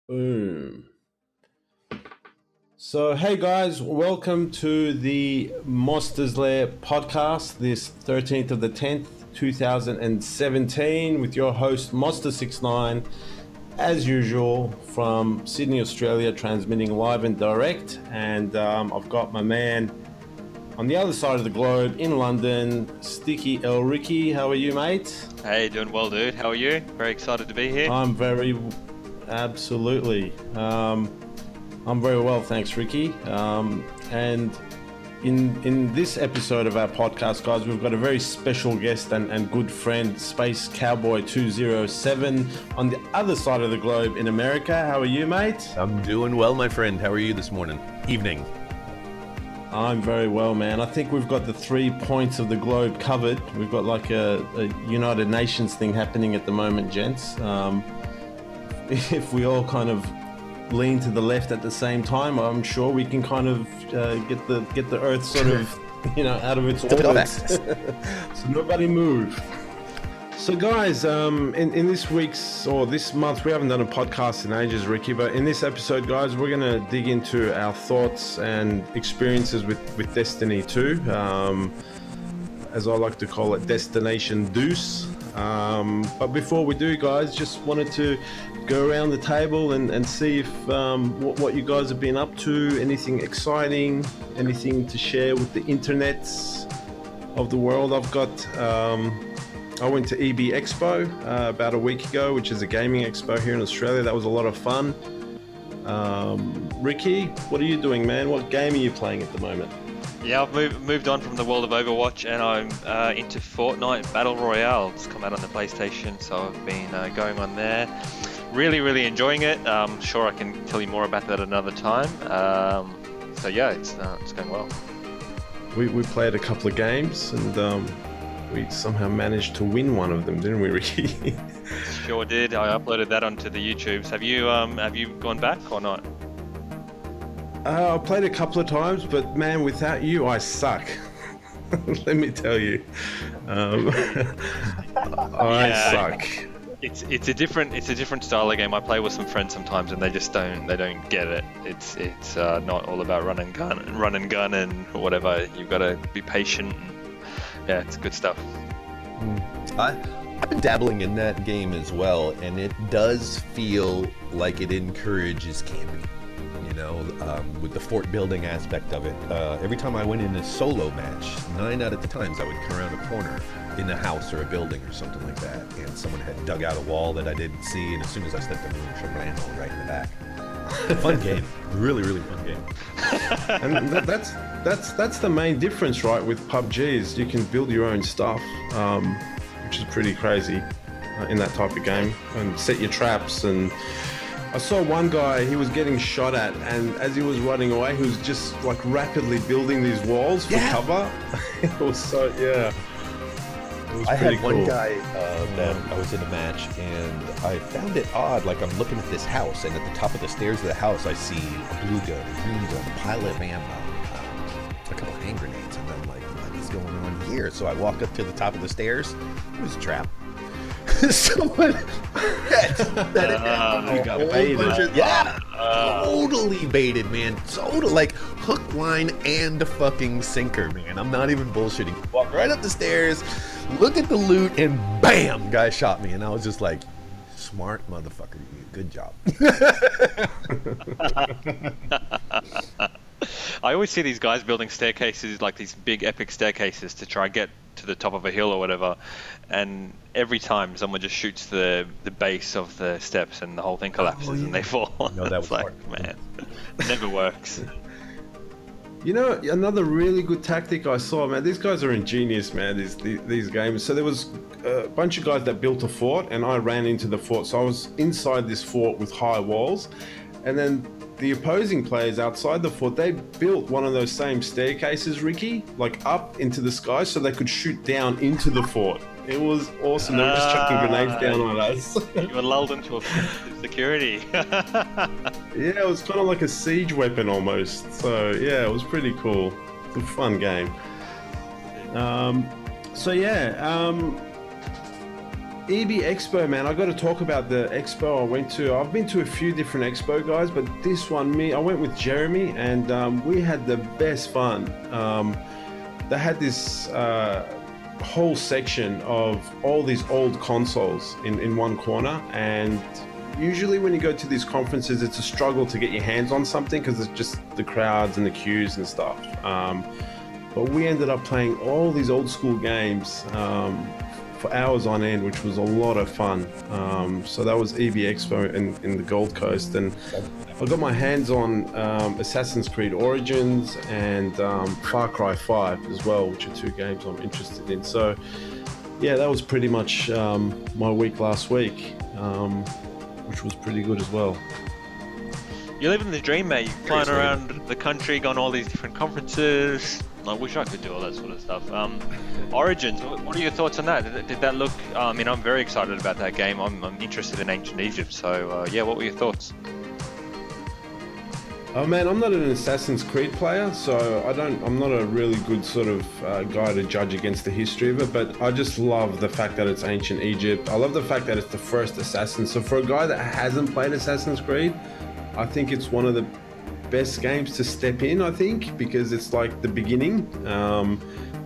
Boom. So, hey guys, welcome to the Monsters Lair podcast, this 13th of the 10th, 2017, with your host, Monster69, as usual, from Sydney, Australia, transmitting live and direct. And I've got my man on the other side of the globe in London, Sticky L. Ricky. How are you, mate? Hey, doing well, dude. How are you? Very excited to be here. Absolutely. I'm very well, thanks, Ricky. And in this episode of our podcast, guys, we've got a very special guest and good friend, Space Cowboy 207, on the other side of the globe in America. How are you, mate? I'm doing well, my friend. How are you this evening? I'm very well, man. I think we've got the 3 points of the globe covered. We've got like a United Nations thing happening at the moment, gents. If we all kind of lean to the left at the same time, I'm sure we can kind of get the Earth sort of out of its orbit. So nobody move. So guys, in this week's or this month, we haven't done a podcast in ages, Ricky, but in this episode, guys, we're going to dig into our thoughts and experiences with Destiny 2, as I like to call it, Destination Deuce. But before we do, guys, just wanted to go around the table and see if what you guys have been up to, anything exciting, anything to share with the internets of the world. I've got I went to EB Expo about a week ago, which is a gaming expo here in Australia. That was a lot of fun. Ricky, what are you doing, man? What game are you playing at the moment? Yeah, I've moved on from the world of Overwatch, and I'm into Fortnite Battle Royale. It's come out on the PlayStation, so I've been going on there. Really enjoying it. Sure, I can tell you more about that another time. So yeah, it's going well. We played a couple of games, and we somehow managed to win one of them, didn't we, Ricky? Sure did. I uploaded that onto the YouTubes. Have you gone back or not? I played a couple of times, but man, without you, I suck. Let me tell you, I suck. It's a different style of game. I play with some friends sometimes, and they don't get it. It's not all about run and gun and whatever. You've got to be patient. Yeah, it's good stuff. I've been dabbling in that game as well, and it does feel like it encourages camping. With the fort building aspect of it. Every time I went in a solo match, 9 out of the times I would come around a corner in a house or a building or something like that, and someone had dug out a wall that I didn't see, and as soon as I stepped in the room, shablam, right in the back. Fun game. Really fun game. And that's the main difference, right, with PUBG is you can build your own stuff, which is pretty crazy in that type of game, and set your traps. And I saw one guy, he was getting shot at, and as he was running away, he was just like rapidly building these walls for cover. It was so, yeah. It was I pretty had cool. one guy that I was in a match, and I found it odd, like I'm looking at this house, and at the top of the stairs of the house, I see a blue gun, a green gun, a pile of ammo, a couple hand grenades, and I'm like, what is going on here? So I walk up to the top of the stairs, it was a trap. Someone got baited. Totally baited, man. Total, like hook, line, and a fucking sinker, man. I'm not even bullshitting. Walk right up the stairs, look at the loot, and bam, guy shot me, and I was just like, smart motherfucker, good job. I always see these guys building staircases, like these big epic staircases, to try and get to the top of a hill or whatever, and every time someone just shoots the base of the steps and the whole thing collapses and they fall. No, that was like, hard. man, it never works. Another really good tactic I saw, man. These guys are ingenious, man. These games. So there was a bunch of guys that built a fort, and I ran into the fort. So I was inside this fort with high walls, and then the opposing players outside the fort, they built one of those same staircases, Ricky, like up into the sky, so they could shoot down into the fort. It was awesome. They were just chucking grenades down on us. You were lulled into a security. Yeah, it was kind of like a siege weapon almost. So yeah, it was pretty cool. It's a fun game. EB Expo, man, I got to talk about the expo I went to. I've been to a few different expo, guys, but this one, I went with Jeremy, and we had the best fun. They had this whole section of all these old consoles in one corner, and usually when you go to these conferences, it's a struggle to get your hands on something because it's just the crowds and the queues and stuff. But we ended up playing all these old school games for hours on end, which was a lot of fun. So that was EB Expo in the Gold Coast, and I got my hands on Assassin's Creed Origins and Far Cry 5 as well, which are two games I'm interested in. So yeah, that was pretty much my week last week, which was pretty good as well. You're living the dream, mate. You're flying around the country, going all these different conferences. I wish I could do all that sort of stuff. Origins, what are your thoughts on that? Did that look... I mean, I'm very excited about that game. I'm interested in Ancient Egypt, so yeah, what were your thoughts? Oh man, I'm not an Assassin's Creed player, so I'm not a really good sort of guy to judge against the history of it, but I just love the fact that it's Ancient Egypt. I love the fact that it's the first Assassin. So for a guy that hasn't played Assassin's Creed, I think it's one of the best games to step in, I think, because it's like the beginning,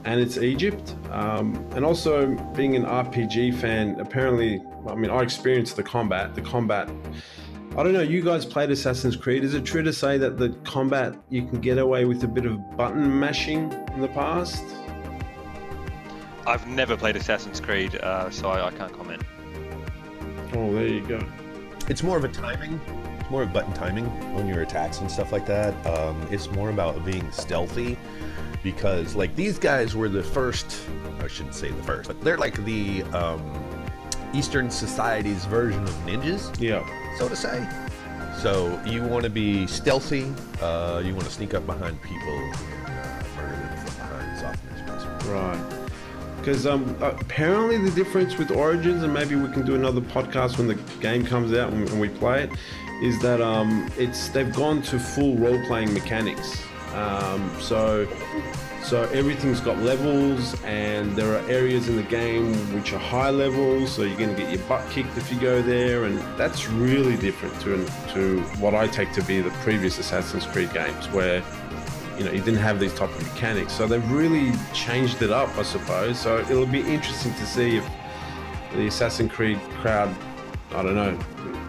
and it's Egypt. And also being an RPG fan, apparently, I mean, I experienced the combat. I don't know, you guys played Assassin's Creed. Is it true to say that the combat, you can get away with a bit of button mashing in the past? I've never played Assassin's Creed, so I can't comment. Oh, there you go. It's more of a timing. It's more of button timing on your attacks and stuff like that. It's more about being stealthy, because like these guys were the first, I shouldn't say the first, but they're like the Eastern Society's version of ninjas. Yeah. So to say. So you want to be stealthy, you want to sneak up behind people and murder them from behind as often as possible. Right. Because apparently the difference with Origins, and maybe we can do another podcast when the game comes out and we play it, is that they've gone to full role-playing mechanics. So everything's got levels, and there are areas in the game which are high levels, so you're going to get your butt kicked if you go there, and that's really different to what I take to be the previous Assassin's Creed games, where you didn't have these type of mechanics. So they've really changed it up, I suppose. So it'll be interesting to see if the Assassin's Creed crowd, I don't know,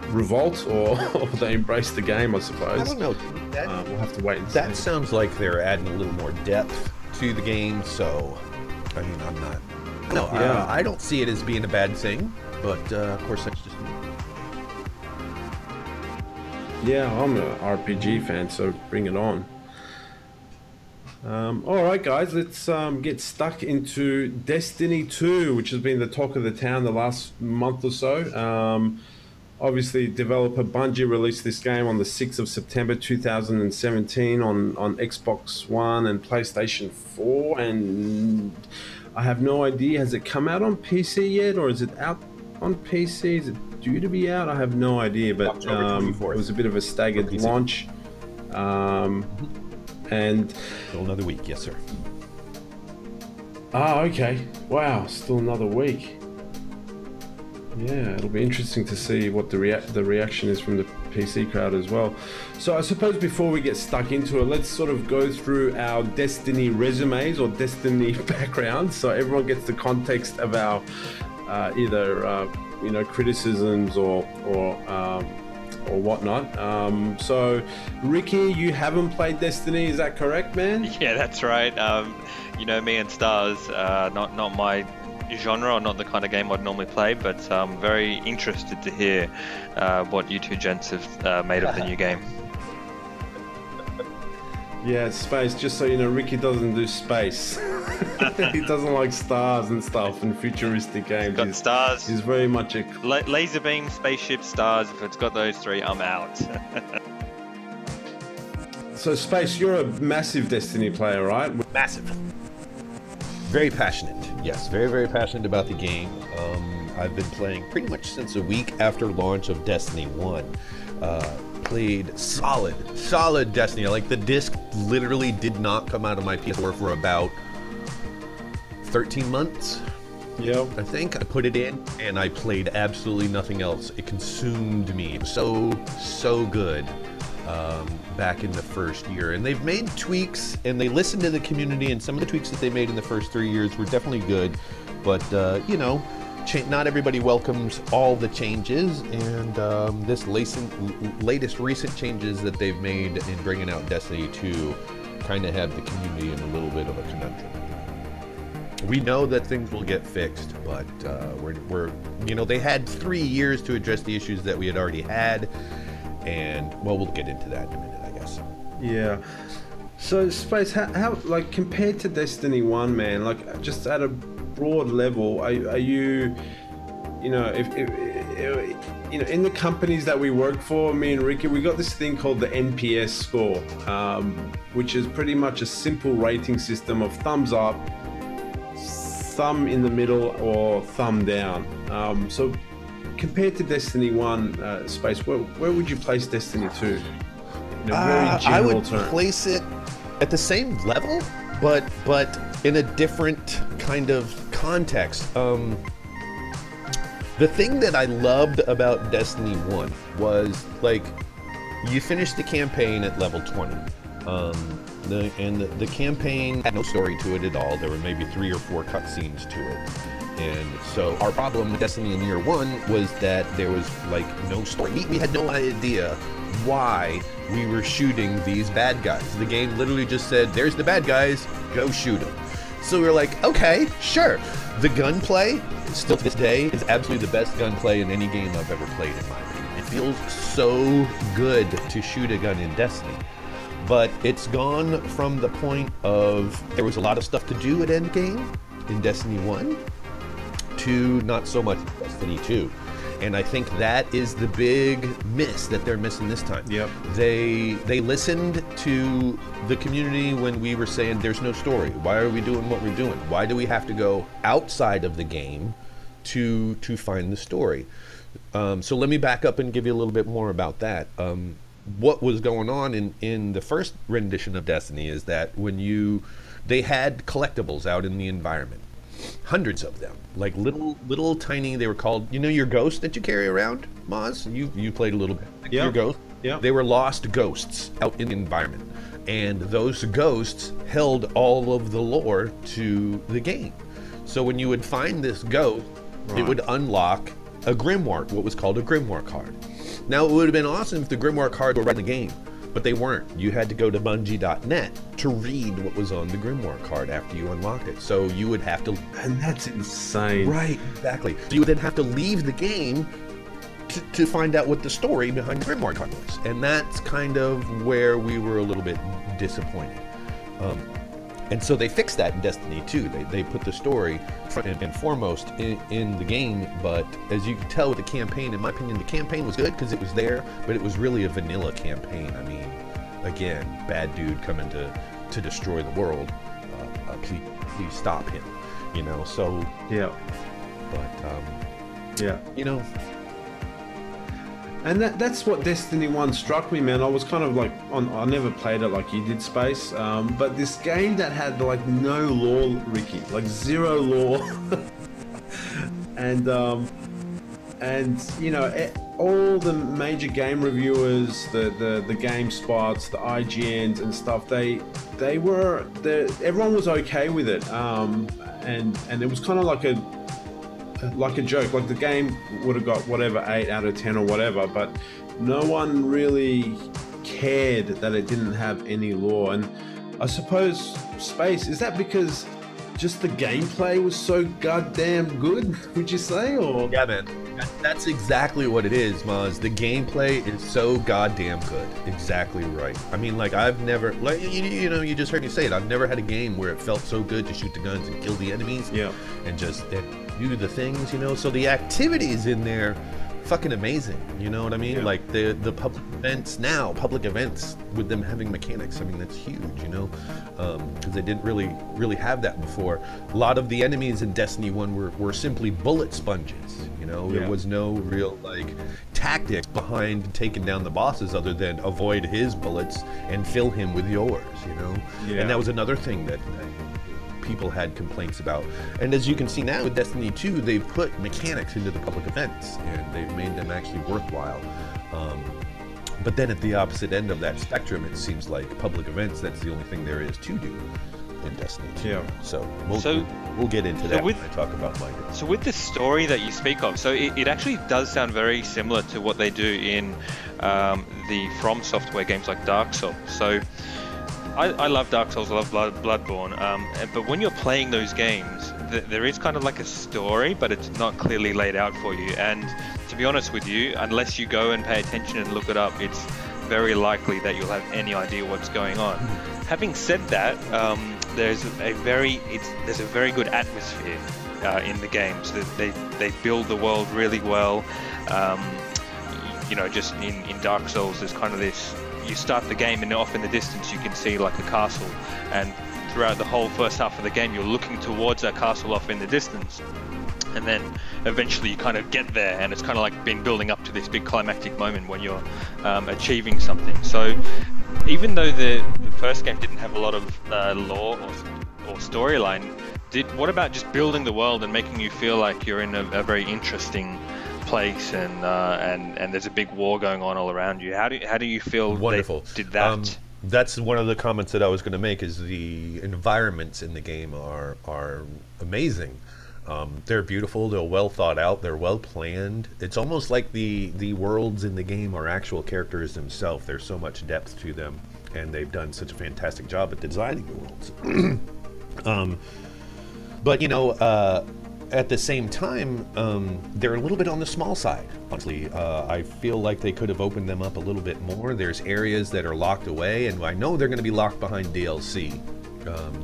revolt or they embrace the game, I suppose. I don't know. We'll have to wait and see. That sounds like they're adding a little more depth to the game, so I mean, I'm not. No, yeah. I don't see it as being a bad thing, but of course that's just me. Yeah, I'm an RPG fan, so bring it on. All right, guys, let's get stuck into Destiny 2, which has been the talk of the town the last month or so. Obviously, developer Bungie released this game on the 6th of September 2017 on Xbox One and PlayStation 4, and I have no idea, has it come out on PC yet, or is it out on PC? Is it due to be out? I have no idea, but it was a bit of a staggered launch. And still another week, yes sir. Okay. Wow, still another week. Yeah, it'll be interesting to see what the reaction is from the PC crowd as well. So I suppose before we get stuck into it, let's sort of go through our Destiny resumes or Destiny backgrounds, so everyone gets the context of our either criticisms or whatnot. So Ricky, you haven't played Destiny, is that correct, man? Yeah, that's right. Me and Stars, not my genre, or not the kind of game I'd normally play, but very interested to hear what you two gents have made of the new game. Yeah, space. Just so you know, Ricky doesn't do space. He doesn't like stars and stuff and futuristic games. Got stars. He's very much a laser beam, spaceship, stars. If it's got those three, I'm out. So, Space, you're a massive Destiny player, right? Massive. Very passionate. Yes, very, very passionate about the game. I've been playing pretty much since a week after launch of Destiny 1. Played solid Destiny. Like, the disc literally did not come out of my PS4 for about 13 months. Yep. I think I put it in and I played absolutely nothing else. It consumed me. It was so good back in the first year. And they've made tweaks and they listened to the community, and some of the tweaks that they made in the first 3 years were definitely good. But, you know, not everybody welcomes all the changes, and this latest recent changes that they've made in bringing out Destiny 2 kind of have the community in a little bit of a conundrum. We know that things will get fixed, but we're you know, they had 3 years to address the issues that we had already had, and well, we'll get into that in a minute, I guess. Yeah. So Space, how like compared to Destiny 1, man, like just at a broad level, are you, you know, if you know, in the companies that we work for, me and Ricky, we got this thing called the NPS score, which is pretty much a simple rating system of thumbs up, thumb in the middle, or thumb down. So compared to Destiny 1, Space, where would you place Destiny 2? In a very general I would term. place it at the same level, but in a different kind of context. The thing that I loved about Destiny 1 was, like, you finished the campaign at level 20. The campaign had no story to it at all. There were maybe 3 or 4 cutscenes to it. And so our problem with Destiny in year 1 was that there was, like, no story. We had no idea why we were shooting these bad guys. The game literally just said, there's the bad guys, go shoot them. So we were like, okay, sure. The gunplay, still to this day, is absolutely the best gunplay in any game I've ever played, in my opinion. It feels so good to shoot a gun in Destiny. But it's gone from the point of there was a lot of stuff to do at endgame in Destiny 1 to not so much in Destiny 2. And I think that is the big miss that they're missing this time. Yep. They listened to the community when we were saying there's no story. Why are we doing what we're doing? Why do we have to go outside of the game to find the story? So let me back up and give you a little bit more about that. What was going on in the first rendition of Destiny is that when they had collectibles out in the environment. Hundreds of them, like little tiny, they were called, you know, your ghost that you carry around, Maz? You played a little bit. Like Yeah. Your ghost. Yeah. They were lost ghosts out in the environment. And those ghosts held all of the lore to the game. So when you would find this ghost, it would unlock a Grimoire, what was called a Grimoire card. Now, it would have been awesome if the Grimoire cards were right in the game, but they weren't. You had to go to Bungie.net to read what was on the Grimoire card after you unlocked it. So you would have to... And that's insane. Right, exactly. So you would then have to leave the game to find out what the story behind the Grimoire card was. And that's kind of where we were a little bit disappointed. And so they fixed that in Destiny 2. They put the story front and foremost in the game, but as you can tell with the campaign, in my opinion, the campaign was good because it was there, but it was really a vanilla campaign. I mean, again, bad dude coming to destroy the world. Please stop him, you know, so... Yeah. But, yeah. you know... And that's what Destiny 1 struck me, man. I was kind of like, I never played it like you did, Space. But this game that had like no lore, Ricky, like zero lore. and you know, all the major game reviewers, the GameSpots, the IGNs and stuff, everyone was okay with it. And it was kind of like a joke. Like the game would have got whatever 8 out of 10 or whatever, but no one really cared that it didn't have any lore. And I suppose, Space, is that because just the gameplay was so goddamn good, would you say? Or Yeah, man. That's exactly what it is, Maz. The gameplay is so goddamn good. Exactly right. I mean, like, I've never, like, you know, you just heard me say it. I've never had a game where it felt so good to shoot the guns and kill the enemies. Yeah. And just do the things, you know. So the activities in there, fucking amazing. You know what I mean? Yeah. Like the public events with them having mechanics. I mean, that's huge, you know, because they didn't really have that before. A lot of the enemies in Destiny 1 were simply bullet sponges. You know, Yeah. there was no real like tactics behind taking down the bosses other than avoid his bullets and fill him with yours. You know, Yeah. and that was another thing that people had complaints about. And as you can see now with Destiny 2, they've put mechanics into the public events, and they've made them actually worthwhile. But then at the opposite end of that spectrum, it seems like public events, that's the only thing there is to do in Destiny 2. Yeah. So we'll get into that when I talk about mine. So with the story that you speak of, so it actually does sound very similar to what they do in the From Software games like Dark Souls. So I love Dark Souls, I love Bloodborne, but when you're playing those games, there is kind of like a story, but it's not clearly laid out for you. And to be honest with you, unless you go and pay attention and look it up, it's very likely that you'll have any idea what's going on. Having said that, there's a very good atmosphere in the games. They build the world really well. You know, just in Dark Souls, there's kind of this. You start the game and off in the distance you can see like a castle, and throughout the whole first half of the game you're looking towards that castle off in the distance, and then eventually you kind of get there, and it's kind of like been building up to this big climactic moment when you're achieving something. So even though the first game didn't have a lot of lore or storyline, what about just building the world and making you feel like you're in a very interesting place, and there's a big war going on all around you? How do you feel? Wonderful. They did that? That's one of the comments that I was going to make, is the environments in the game are amazing. They're beautiful, they're well thought out, they're well planned. It's almost like the worlds in the game are actual characters themselves. There's so much depth to them, and they've done such a fantastic job at designing the worlds. But you know, at the same time, they're a little bit on the small side, honestly. I feel like they could have opened them up a little bit more. There's areas that are locked away, and I know they're going to be locked behind DLC.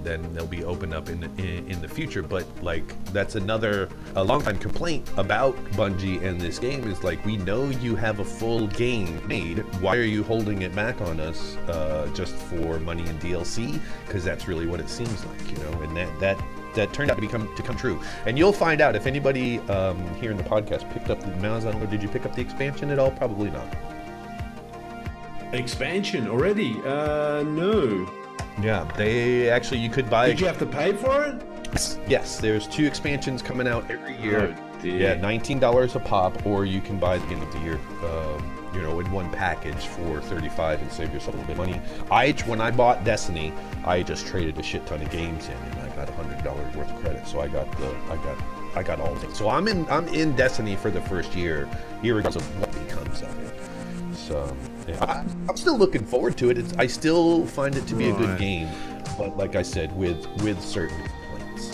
Then they'll be opened up in the future. But like, that's a long time complaint about Bungie and this game, is like, we know you have a full game made. Why are you holding it back on us just for money and DLC? Because that's really what it seems like, you know. And that turned out to come true. And you'll find out if anybody here in the podcast picked up the Malazan, or did you pick up the expansion at all? Probably not. Expansion already? No. Yeah, you could buy. Did you have to pay for it? Yes, there's 2 expansions coming out every year. Oh, dear. Yeah, $19 a pop, or you can buy the end of the year, you know, in one package for $35 and save yourself a little bit of money. When I bought Destiny, I just traded a shit ton of games in, and I got $100 worth of credit. So I got all of it. So I'm in Destiny for the first year, regardless of what becomes of it. So yeah, I'm still looking forward to it. I still find it to be a good game, but like I said, with certain complaints.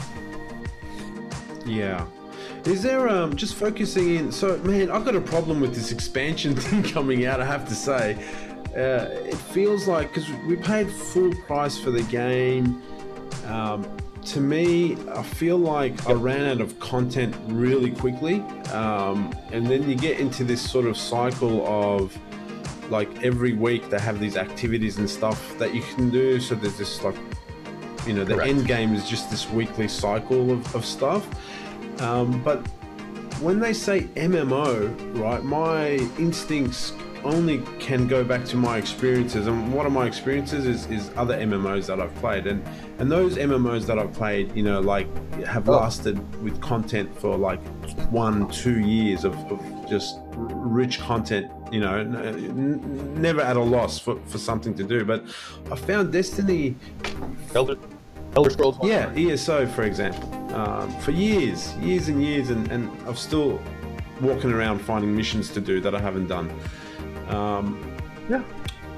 Yeah. Is there just focusing in? So man, I've got a problem with this expansion thing coming out, I have to say. It feels like, because we paid full price for the game, to me, I feel like I ran out of content really quickly, and then you get into this sort of cycle of, like, every week they have these activities and stuff that you can do. So there's this, like, you know, the Correct. end game is just this weekly cycle of stuff. But when they say MMO, right, my instincts only can go back to my experiences, and one of my experiences is other MMOs that I've played, and those MMOs that I've played, you know, like, have lasted with content for like 1-2 years of just rich content, you know, never at a loss for something to do. But I found Destiny, Elder Scrolls. yeah, ESO for example, for years and years, and I'm still walking around finding missions to do that I haven't done. Yeah.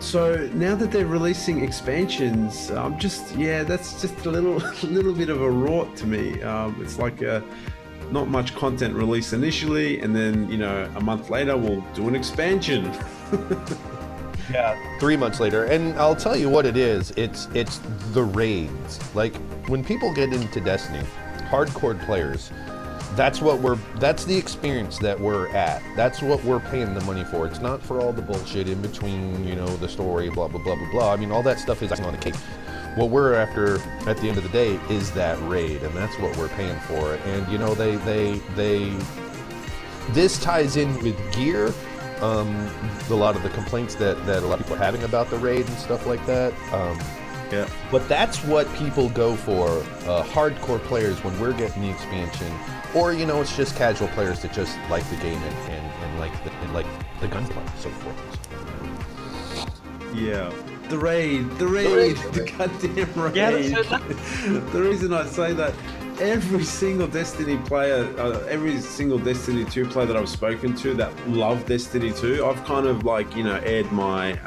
So now that they're releasing expansions, I'm just, that's just a little bit of a rort to me. It's like not much content released initially, and then, you know, a month later we'll do an expansion. Yeah, 3 months later, and I'll tell you what it is. It's the raids. Like, when people get into Destiny, hardcore players, that's the experience that we're at. That's what we're paying the money for. It's not for all the bullshit in between, you know, the story, blah blah blah blah blah. I mean, all that stuff is icing on the cake. What we're after at the end of the day is that raid, and that's what we're paying for. And you know, this ties in with gear. A lot of the complaints that a lot of people are having about the raid and stuff like that. Yeah. But that's what people go for, hardcore players when we're getting the expansion, or you know, it's just casual players that just like the game and like the gunplay, so forth. Yeah. The raid, the goddamn raid. Yeah, The reason I say that, every single Destiny player, every single Destiny 2 player that I've spoken to that love Destiny 2, I've kind of like, you know, aired my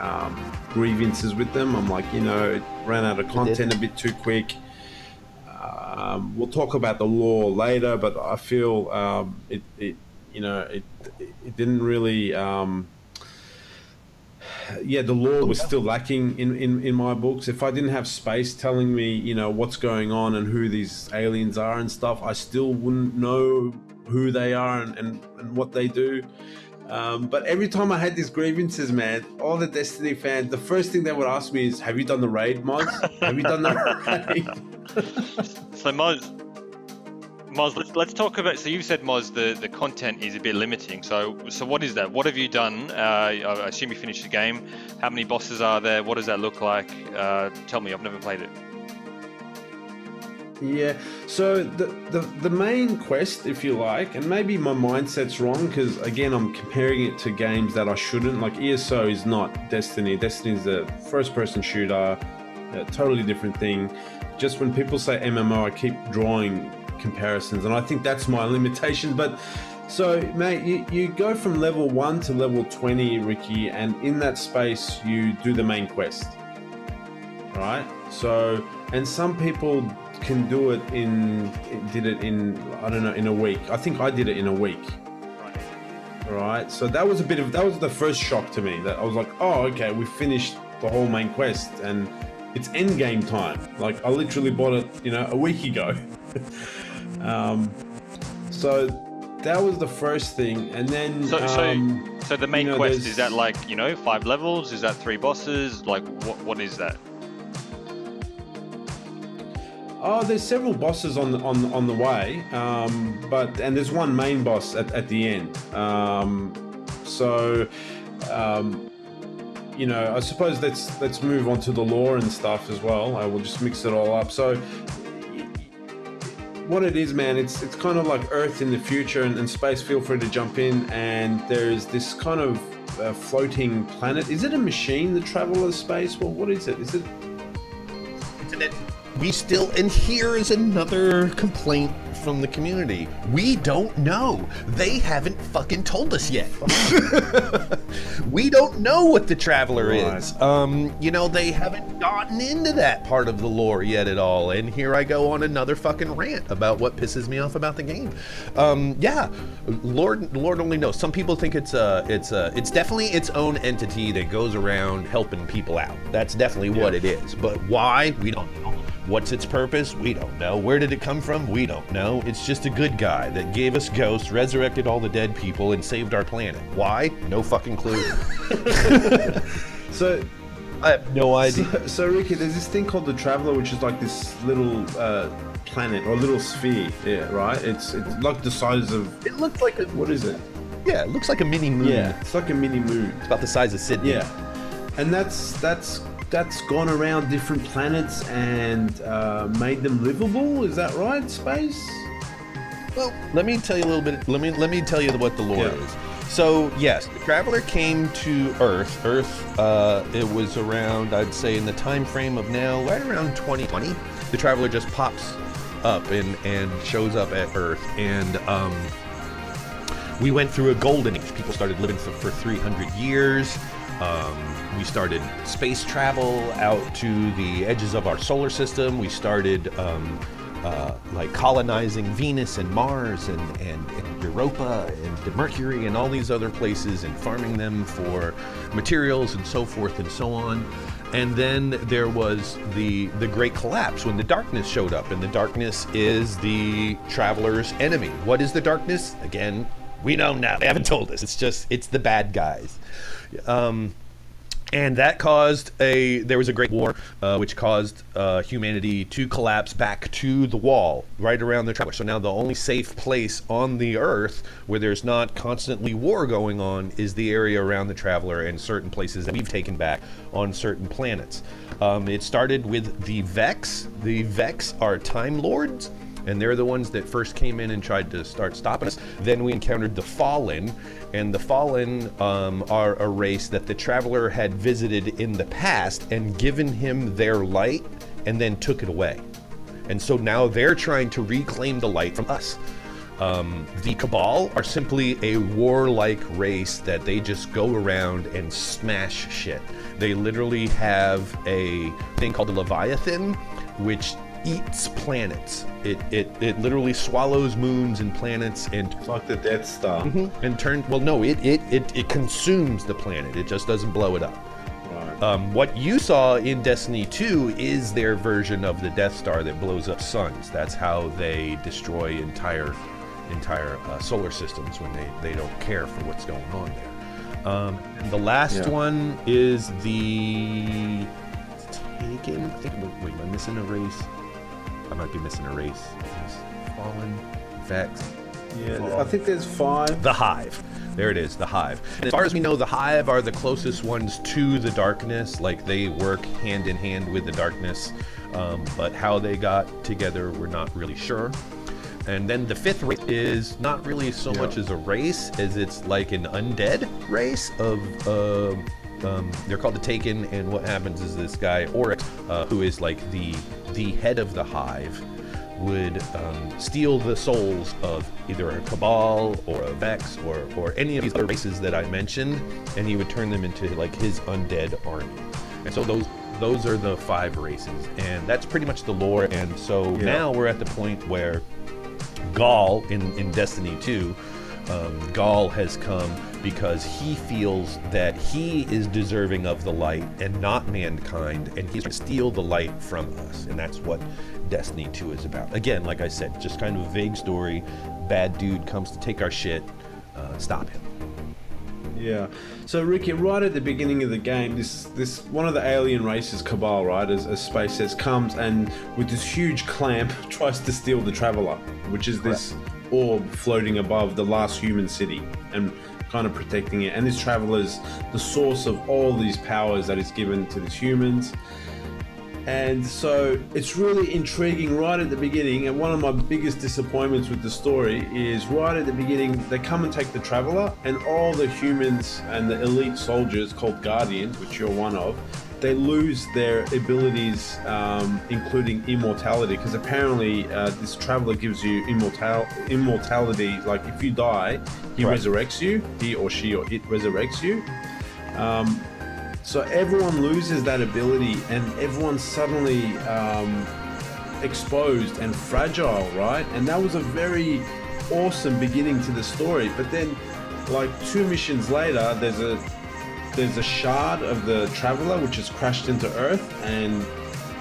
grievances with them. I'm like, you know, it ran out of content a bit too quick. We'll talk about the lore later, but I feel it didn't really. Yeah, the lore was still lacking in my books. If I didn't have space telling me, you know, what's going on and who these aliens are and stuff, I still wouldn't know who they are and what they do. But every time I had these grievances, man, all the Destiny fans, the first thing they would ask me is, have you done the raid, Moz? Have you done the raid? So Moz, let's talk about. So you said, Moz, the content is a bit limiting. So what is that? What have you done? I assume you finished the game. How many bosses are there? What does that look like? Tell me, I've never played it. Yeah, so the main quest, if you like, and maybe my mindset's wrong because again I'm comparing it to games that I shouldn't. Like ESO is not Destiny. Destiny is a first-person shooter, a totally different thing. Just when people say MMO, I keep drawing comparisons, and I think that's my limitation. But so, mate, you go from level 1 to level 20, Ricky, and in that space you do the main quest, right? So, and some people can do it did it in, I don't know, in a week. I think I did it in a week. Right. So that was the first shock to me, that I was like, oh, okay, we finished the whole main quest and it's end game time. Like I literally bought it, you know, a week ago. So that was the first thing, and then so the main quest, is that like, you know, 5 levels? Is that 3 bosses? Like what is that? Oh, there's several bosses on the way, and there's one main boss at the end. You know, I suppose let's move on to the lore and stuff as well. I will just mix it all up. So, what it is, man, it's kind of like Earth in the future and space. Feel free to jump in. And there's this kind of floating planet. Is it a machine that travels space? Well, what is it? Is it? And here is another complaint from the community. We don't know. They haven't fucking told us yet. We don't know what the Traveler is. You know, they haven't gotten into that part of the lore yet at all. And here I go on another fucking rant about what pisses me off about the game. Yeah, Lord only knows. Some people think it's definitely its own entity that goes around helping people out. That's definitely what it is. But why? We don't know. What's its purpose? We don't know. Where did it come from? We don't know. It's just a good guy that gave us ghosts, resurrected all the dead people, and saved our planet. Why? No fucking clue. So, I have no idea. So Ricky, there's this thing called the Traveler, which is like this little planet or little sphere. Yeah, right. It's like the size of. It looks like a. What is it? Yeah, it looks like a mini moon. Yeah, it's like a mini moon. It's about the size of Sydney. Yeah, and that's gone around different planets and made them livable. Is that right? Space? Well, let me tell you a little bit. Let me tell you what the lore is. So yes, the Traveler came to Earth. It was around, I'd say, in the time frame of now, right around 2020. The Traveler just pops up and shows up at Earth, and we went through a golden age. People started living for 300 years. We started space travel out to the edges of our solar system. We started like colonizing Venus and Mars and Europa and Mercury and all these other places and farming them for materials and so forth and so on. And then there was the Great Collapse when the darkness showed up, and the darkness is the Traveler's enemy. What is the darkness? Again, we don't know. They haven't told us. It's the bad guys. And that there was a great war, which caused humanity to collapse back to the wall, right around the Traveler. So now the only safe place on the Earth where there's not constantly war going on is the area around the Traveler and certain places that we've taken back on certain planets. It started with the Vex. The Vex are Time Lords, and they're the ones that first came in and tried to start stopping us. Then we encountered the Fallen, and the Fallen are a race that the Traveler had visited in the past and given him their light and then took it away. And so now they're trying to reclaim the light from us. The Cabal are simply a warlike race that they just go around and smash shit. They literally have a thing called the Leviathan, which eats planets. It literally swallows moons and planets and It's like the Death Star. and it consumes the planet. It just doesn't blow it up. Right. What you saw in Destiny 2 is their version of the Death Star that blows up suns. That's how they destroy entire solar systems when they don't care for what's going on there. And the last one is the Taken. Wait, am I missing a race? I might be missing a race. Fallen, Vex. Yeah, I think there's 5. The Hive. There it is, the Hive. And as far as we know, the Hive are the closest ones to the darkness. Like, they work hand in hand with the darkness. But how they got together, we're not really sure. And then the 5th race is not really so much as a race as it's like an undead race of they're called the Taken, and what happens is this guy Oryx, who is like the head of the Hive, would steal the souls of either a Cabal or a Vex or any of these other races that I mentioned, and he would turn them into like his undead army. And so those are the 5 races, and that's pretty much the lore. And so now we're at the point where Gaul in Destiny 2, Gaul has come because he feels that he is deserving of the light and not mankind, and he's going to steal the light from us. And that's what Destiny 2 is about. Again, like I said, just kind of a vague story. Bad dude comes to take our shit. Stop him. Yeah. So Ricky, right at the beginning of the game, this one of the alien races, Cabal, right, as Space says, comes and with this huge clamp tries to steal the Traveler, which is this orb floating above the last human city and kind of protecting it. And this Traveler's the source of all these powers that is given to these humans. And so it's really intriguing right at the beginning. And one of my biggest disappointments with the story is right at the beginning, they come and take the Traveler, and all the humans and the elite soldiers called Guardians, which you're one of, they lose their abilities, including immortality, because apparently this Traveler gives you immortality. Like if you die, he resurrects you, he or she or it resurrects you. So everyone loses that ability, and everyone's suddenly exposed and fragile, right? And that was a very awesome beginning to the story. But then, like 2 missions later, there's a shard of the Traveler which has crashed into Earth, and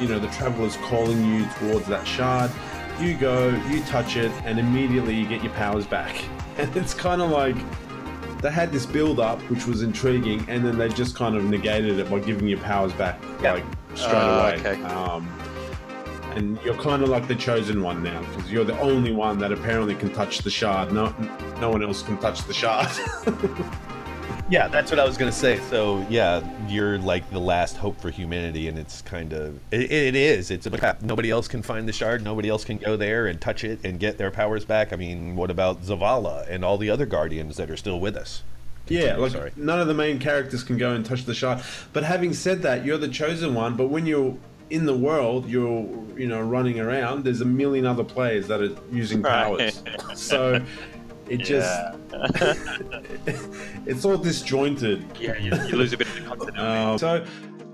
you know the Traveler's calling you towards that shard. You go, you touch it, and immediately you get your powers back. And it's kind of like they had this build up which was intriguing, and then they just kind of negated it by giving you powers back like straight away. Okay. And you're kind of like the chosen one now, because you're the only one that apparently can touch the shard. No one else can touch the shard. Yeah, that's what I was gonna say. So yeah, you're like the last hope for humanity, and it's kind of it is. It's a nobody else can find the shard. Nobody else can go there and touch it and get their powers back. I mean, what about Zavala and all the other Guardians that are still with us? Yeah, like none of the main characters can go and touch the shard. But having said that, you're the chosen one. But when you're in the world, you're running around. There's a million other players that are using powers. So. It just, it's all disjointed. Yeah, you lose a bit of the continuity. So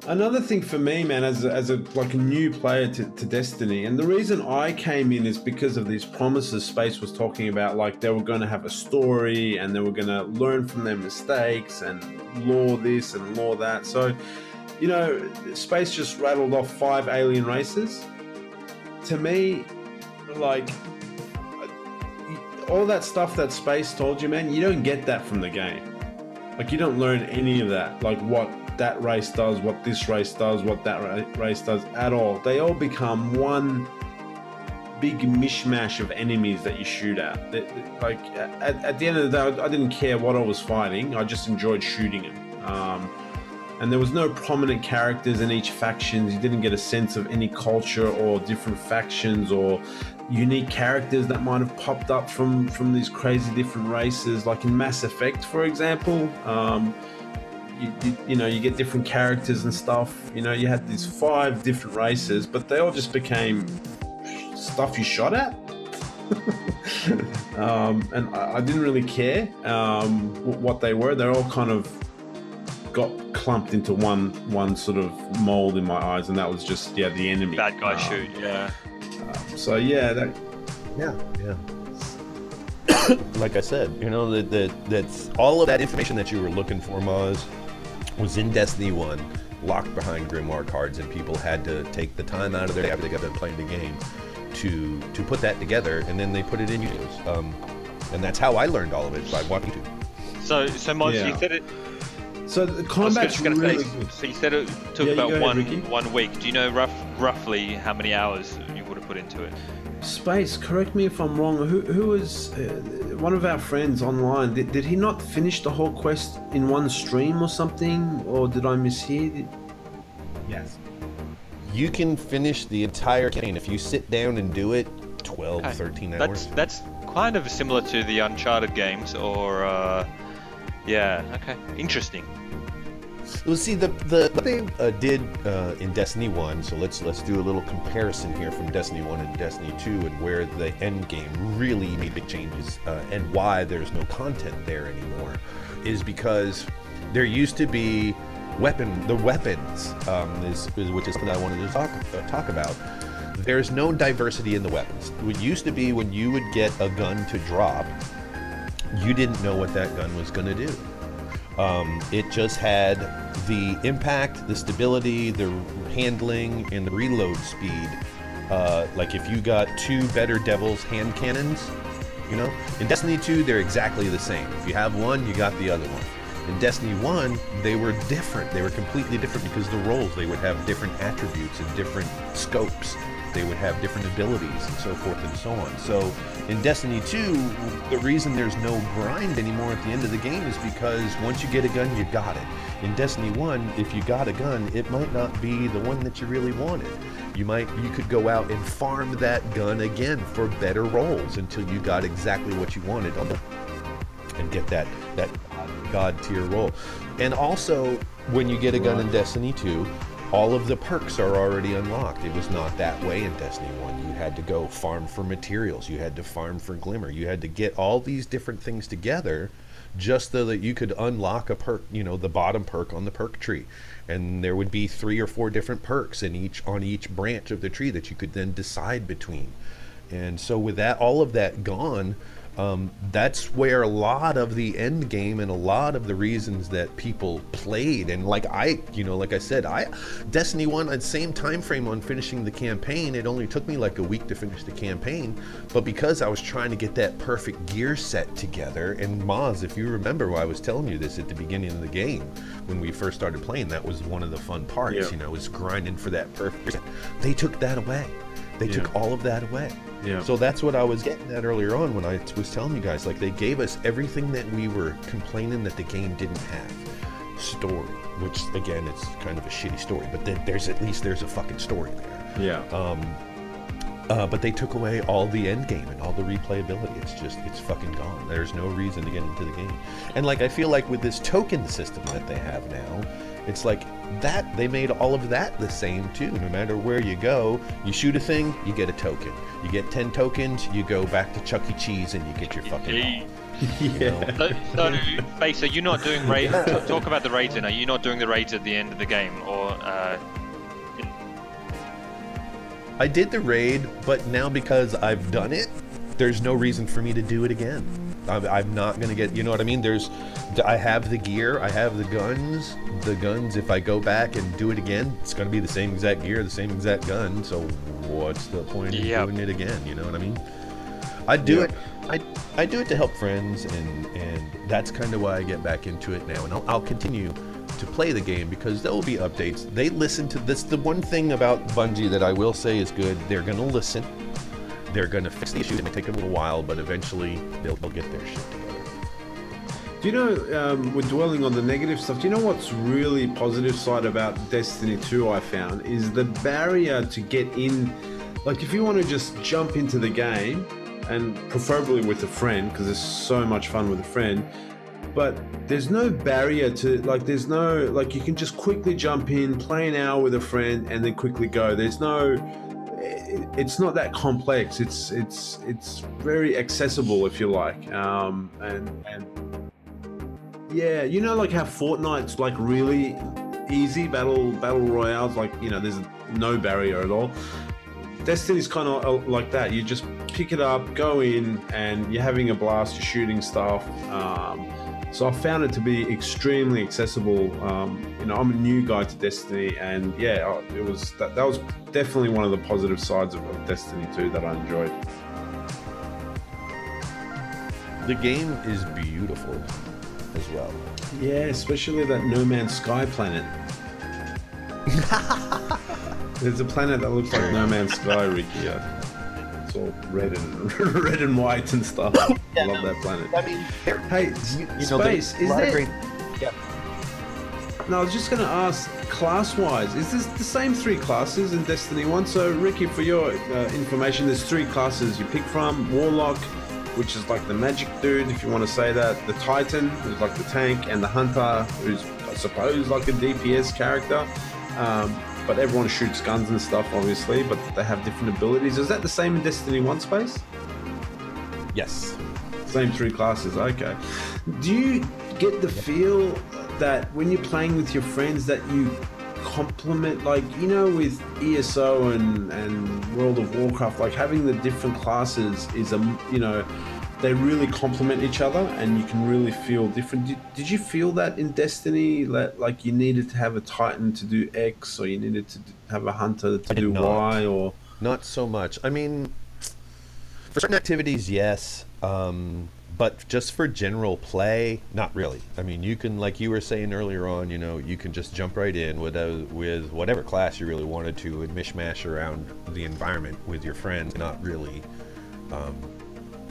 another thing for me, man, as a like a new player to Destiny, and the reason I came in is because of these promises Space was talking about, like they were going to have a story and they were going to learn from their mistakes and lore this and lore that. So, Space just rattled off 5 alien races. To me, like, all that stuff that Space told you, man, you don't get that from the game. Like, you don't learn any of that. Like, what that race does, what this race does, what that race does at all. They all become one big mishmash of enemies that you shoot at. Like at the end of the day, I didn't care what I was fighting. I just enjoyed shooting them. And there was no prominent characters in each faction. You didn't get a sense of any culture or different factions or unique characters that might have popped up from these crazy different races. Like in Mass Effect, for example, you know, you get different characters and stuff. You know, you had these 5 different races, but they all just became stuff you shot at. And I didn't really care what they were. They're all kind of got clumped into one sort of mold in my eyes, and that was just the enemy. Bad guy shoot, yeah. So yeah, Like I said, you know, that's all of that information that you were looking for, Maz, was in Destiny 1, locked behind Grimoire cards, and people had to take the time out of their day after they got done playing the game to put that together, and then they put it in videos. And that's how I learned all of it, by watching YouTube. So Maz, you said it. So the combat's really good. So you said it took about one week. Do you know roughly how many hours you would have put into it? Space, correct me if I'm wrong. Who was one of our friends online? Did he not finish the whole quest in one stream or something? Or did I mishear? Yes. You can finish the entire campaign if you sit down and do it 12, 13 hours. That's kind of similar to the Uncharted games, or yeah, okay, interesting. Well, see, what they did in Destiny 1, so let's do a little comparison here from Destiny 1 and Destiny 2, and where the end game really made big changes, and why there's no content there anymore, is because there used to be the weapons, which is what I wanted to talk about. There's no diversity in the weapons. It used to be when you would get a gun to drop, you didn't know what that gun was going to do. It just had the impact, the stability, the handling, and the reload speed. Like if you got 2 Better Devils hand cannons, you know, in Destiny 2 they're exactly the same. If you have one, you got the other one. In Destiny 1, they were different. They were completely different because the roles, they would have different attributes and different scopes. They would have different abilities and so forth and so on. So in Destiny 2, the reason there's no grind anymore at the end of the game is because once you get a gun, you got it. In Destiny 1, if you got a gun, it might not be the one that you really wanted. You could go out and farm that gun again for better rolls until you got exactly what you wanted and get that god tier roll. And also, when you get a gun in Destiny 2, all of the perks are already unlocked. It was not that way in Destiny 1. You had to go farm for materials. You had to farm for Glimmer. You had to get all these different things together just so that you could unlock a perk, you know, the bottom perk on the perk tree. And there would be 3 or 4 different perks on each branch of the tree that you could then decide between. And so with that, all of that gone, that's where a lot of the end game and a lot of the reasons that people played, and like I said, Destiny 1 at the same time frame on finishing the campaign. It only took me like a week to finish the campaign, but because I was trying to get that perfect gear set together, and Maz, if you remember, I was telling you this at the beginning of the game when we first started playing, that was one of the fun parts, you know, was grinding for that perfect set. They took that away. They took all of that away. Yeah. So that's what I was getting at earlier on when I was telling you guys, like, they gave us everything that we were complaining that the game didn't have. Story, which again, it's kind of a shitty story, but there's a fucking story there. Yeah. But they took away all the end game and all the replayability. It's fucking gone. There's no reason to get into the game. And like, I feel like with this token system that they have now, it's like that they made all of that the same too. No matter where you go, you shoot a thing, you get a token. You get 10 tokens, you go back to Chuck E. Cheese and you get your fucking So Face, are you not doing raids? Talk about the raids then. Are you not doing the raids at the end of the game, or I did the raid, but now because I've done it, there's no reason for me to do it again. I'm not gonna get, you know what I mean? I have the gear, I have the guns. The guns, if I go back and do it again, it's gonna be the same exact gear, the same exact gun. So what's the point of doing it again? You know what I mean? I do it. I do it to help friends, and that's kind of why I get back into it now, and I'll continue to play the game, because there will be updates. They listen to this. The one thing about Bungie that I will say is good, they're going to listen. They're going to fix the issues. It may take a little while, but eventually they'll get their shit together. Do you know, we're dwelling on the negative stuff. Do you know what's really positive side about Destiny 2 I found is the barrier to get in. Like, if you want to just jump into the game, and preferably with a friend, because it's so much fun with a friend, but there's no barrier to, like, there's no, like, you can just quickly jump in, play an hour with a friend, and then quickly go. There's no, it's not that complex. It's very accessible, if you like. And yeah, you know, like how Fortnite's like really easy, battle royales, like, you know, there's no barrier at all. Destiny's kind of like that. You just pick it up, go in, and you're having a blast, you're shooting stuff. So I found it to be extremely accessible. You know, I'm a new guy to Destiny, and yeah, it was that was definitely one of the positive sides of Destiny 2 that I enjoyed. The game is beautiful as well. Yeah, especially that No Man's Sky planet. There's a planet that looks like No Man's Sky, Ricky. It's all red and white and stuff. I love that planet. I mean, hey, Space, is there... Yeah. No, I was just going to ask, class-wise, is this the same 3 classes in Destiny 1? So, Ricky, for your information, there's 3 classes you pick from. Warlock, which is like the magic dude, if you want to say that. The Titan, who's like the tank. And the Hunter, who's, I suppose, like a DPS character. But everyone shoots guns and stuff, obviously, but they have different abilities. Is that the same in Destiny 1, Space? Yes. Same 3 classes, okay. Do you get the feel that when you're playing with your friends that you complement, like, you know, with ESO and World of Warcraft, like having the different classes is, you know, they really complement each other and you can really feel different. Did you feel that in Destiny, that like you needed to have a Titan to do X, or you needed to have a Hunter to do Y, or? Not so much. I mean, for certain activities, yes. But just for general play, not really. I mean, you can, like you were saying earlier on, you know, you can just jump right in with whatever class you really wanted to and mishmash around the environment with your friends, not really,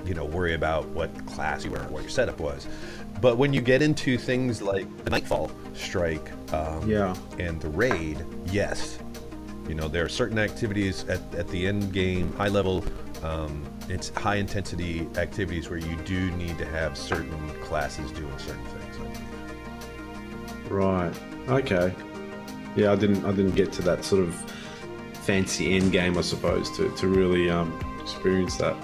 you know, worry about what class you were, what your setup was. But when you get into things like the Nightfall Strike, and the raid, yes, you know, there are certain activities at the end game, high level, it's high intensity activities where you do need to have certain classes doing certain things. Right. Okay. Yeah, I didn't get to that sort of fancy end game, I suppose, to really experience that.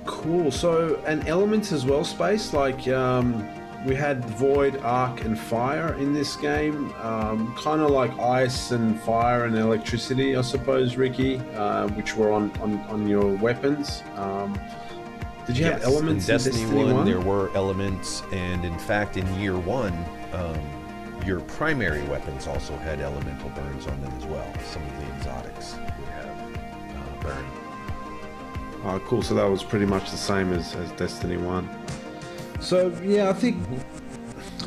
Cool. So, and elements as well, Space, like we had Void, Arc, and Fire in this game, kind of like ice and fire and electricity, I suppose, Ricky, which were on your weapons. Did you have elements in Destiny 1? There were elements, and in fact, in Year 1, your primary weapons also had elemental burns on them as well. Some of the exotics would have burn. Oh, cool. So that was pretty much the same as Destiny 1. So, yeah, I think,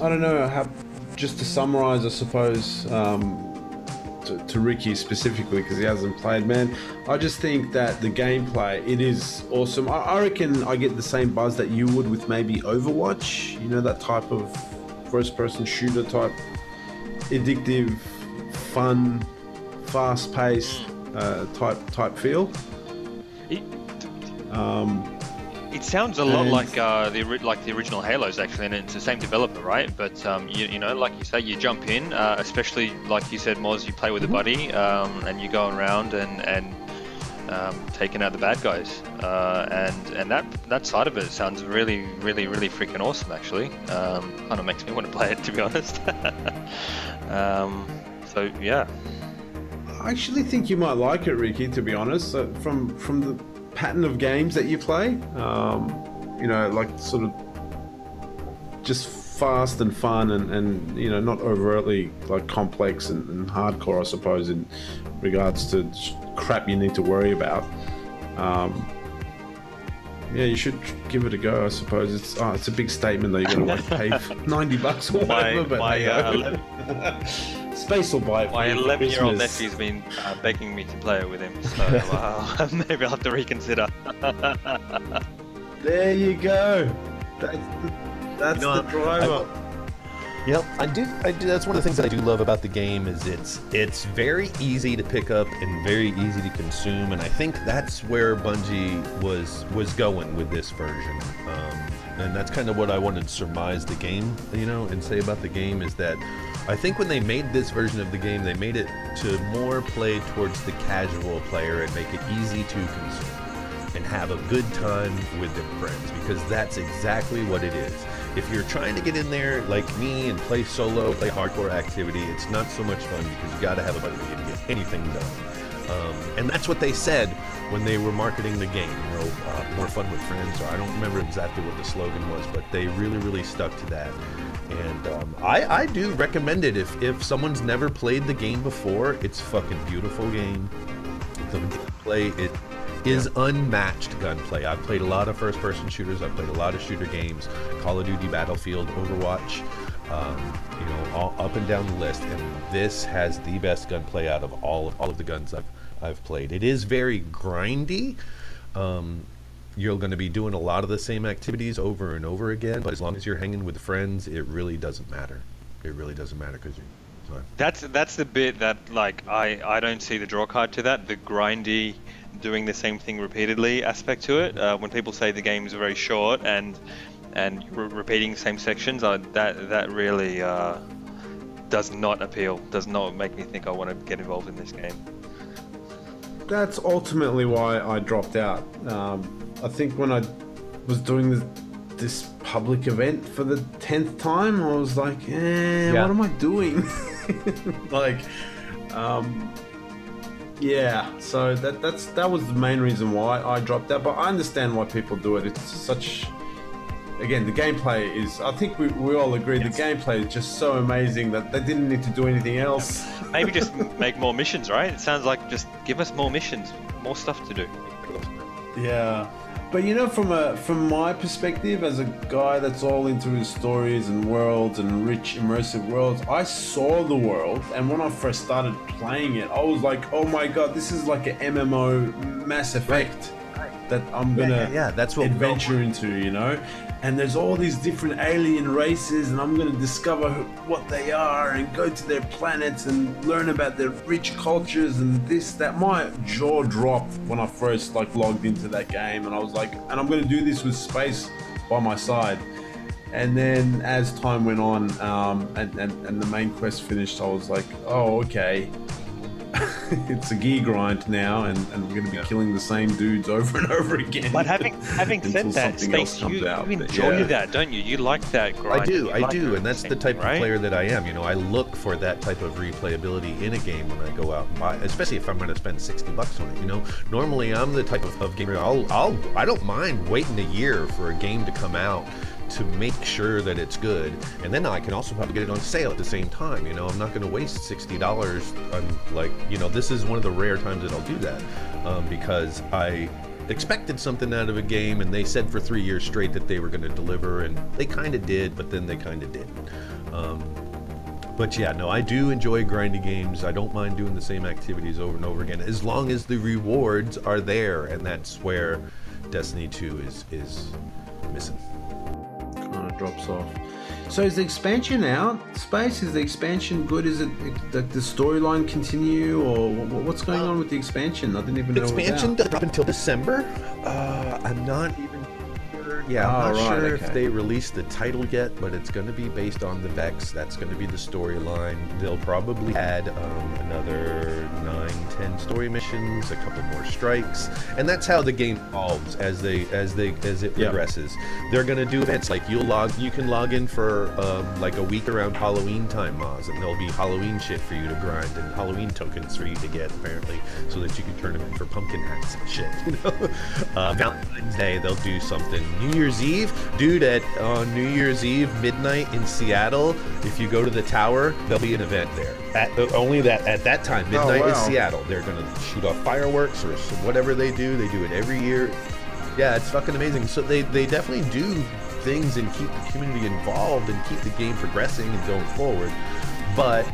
I don't know, how, just to summarize, I suppose, to Ricky specifically, because he hasn't played, man, I just think that the gameplay, it is awesome. I reckon I get the same buzz that you would with maybe Overwatch, you know, that type of first-person shooter type, addictive, fun, fast-paced type feel. It sounds a lot like the original Halos, actually, and it's the same developer, right? But you know, like you say, you jump in, especially like you said, Moz, you play with a buddy, and you go around and taking out the bad guys, and that side of it sounds really freaking awesome, actually. Kind of makes me want to play it, to be honest. So yeah, I actually think you might like it, Ricky, to be honest. From the pattern of games that you play, you know, like sort of just fast and fun and you know, not overtly like complex and hardcore, I suppose, in regards to crap you need to worry about. Yeah, you should give it a go. I suppose it's a big statement that you're going to pay $90 or whatever. Space will buy it. My 11-year-old nephew's been begging me to play it with him, so maybe I'll have to reconsider. There you go. That's the driver. Yep, I do. That's one of the things that I do love about the game is it's very easy to pick up and very easy to consume, and I think that's where Bungie was going with this version. And that's kind of what I wanted to surmise the game, and say about the game is that I think when they made this version of the game, they made it to more play towards the casual player and make it easy to consume and have a good time with their friends, because that's exactly what it is. If you're trying to get in there like me and play solo, play hardcore activity, it's not so much fun because you got to have a buddy to get anything done. And that's what they said when they were marketing the game, more fun with friends. Or I don't remember exactly what the slogan was, but they really, really stuck to that. And I do recommend it if someone's never played the game before. It's a fucking beautiful game. The gameplay, it is unmatched gunplay. I've played a lot of first-person shooters. I've played a lot of shooter games, Call of Duty, Battlefield, Overwatch, all up and down the list. And this has the best gunplay out of all of the guns I've played. It is very grindy. You're going to be doing a lot of the same activities over and over again, but as long as you're hanging with friends, it really doesn't matter. It really doesn't matter because you're... That's the bit that I don't see the draw card to that, the grindy, doing the same thing repeatedly aspect to it. When people say the game is very short and repeating the same sections, that really does not appeal. Does not make me think I want to get involved in this game. That's ultimately why I dropped out. I think when I was doing this public event for the 10th time, I was like, what am I doing? So that was the main reason why I dropped out, but I understand why people do it. It's such, again, the gameplay is, I think we all agree, the gameplay is just so amazing that they didn't need to do anything else. Maybe just make more missions, right? It sounds like just give us more missions, more stuff to do. Yeah. But from my perspective, as a guy that's all into his stories and worlds and rich immersive worlds, I saw the world, and when I first started playing it, I was like, oh my god, this is like an MMO Mass Effect that I'm gonna that's what adventure into, and there's all these different alien races, and I'm gonna discover what they are and go to their planets and learn about their rich cultures and this, that. My jaw dropped when I first logged into that game, and I was like, and I'm gonna do this with space by my side. And then as time went on, and the main quest finished, I was like, oh, okay. It's a gear grind now, and we're going to be killing the same dudes over and over again. But having said that, Space, you enjoy that, don't you? You like that grind. I do, and that's the type of player that I am. I look for that type of replayability in a game when I go out and buy, especially if I'm going to spend $60 on it. Normally I'm the type of gamer, I don't mind waiting a year for a game to come out to make sure that it's good, and then I can also probably get it on sale at the same time. I'm not going to waste $60 on this is one of the rare times that I'll do that, because I expected something out of a game and they said for 3 years straight that they were going to deliver, and they kind of did, but then they kind of didn't. But yeah, no, I do enjoy grinding games. I don't mind doing the same activities over and over again, as long as the rewards are there, and that's where Destiny 2 is missing. Kind of drops off. So is the expansion out? Space, is the expansion good? Is it the storyline continue, or what's going on with the expansion? I didn't even know. Expansion doesn't drop until December. I'm not even sure. Yeah, I'm not sure if they released the title yet, but it's going to be based on the Vex. That's going to be the storyline. They'll probably add another 9-10 story missions, a couple more strikes, and that's how the game evolves as it progresses. They're going to do events like you can log in for a week around Halloween time, Moz, and there'll be Halloween shit for you to grind and Halloween tokens for you to get, apparently, so that you can turn them in for pumpkin hats and shit. Valentine's Day they'll do something. New Year's Eve, dude, on New Year's Eve midnight in Seattle, if you go to the tower, there'll be an event there. At that time, midnight in Seattle, they're gonna shoot off fireworks or whatever they do. They do it every year. Yeah, it's fucking amazing. So they definitely do things and keep the community involved and keep the game progressing and going forward. But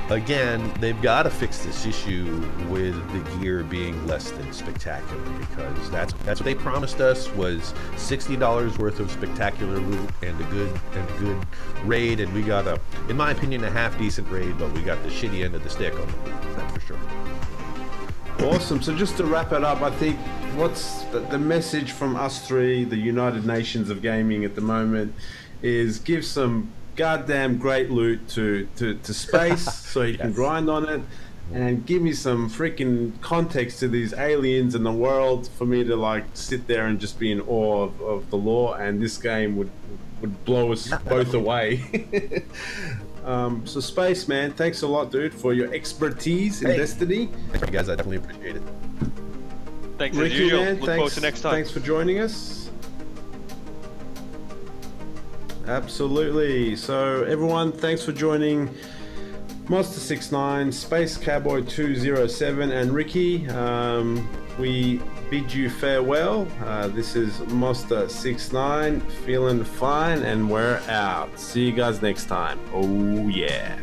again, they've got to fix this issue with the gear being less than spectacular, because that's what they promised us was $60 worth of spectacular loot and a good raid, and we got in my opinion, a half decent raid, but we got the shitty end of the stick on the loot, that's for sure. Awesome. So just to wrap it up, I think what's the message from us three, the United Nations of gaming at the moment, is give some goddamn great loot to space so you can grind on it, and give me some freaking context to these aliens in the world for me to like sit there and just be in awe of the lore, and this game would blow us both away. So Space Man, thanks a lot, dude, for your expertise in Destiny. Thank you guys, I definitely appreciate it. Thanks Ricky, as usual. man, Look forward to next time. Thanks for joining us. Absolutely. So everyone, thanks for joining Monster69, Space Cowboy 207, and Ricky. We bid you farewell. This is Monster69, feeling fine, and we're out. See you guys next time. Oh yeah.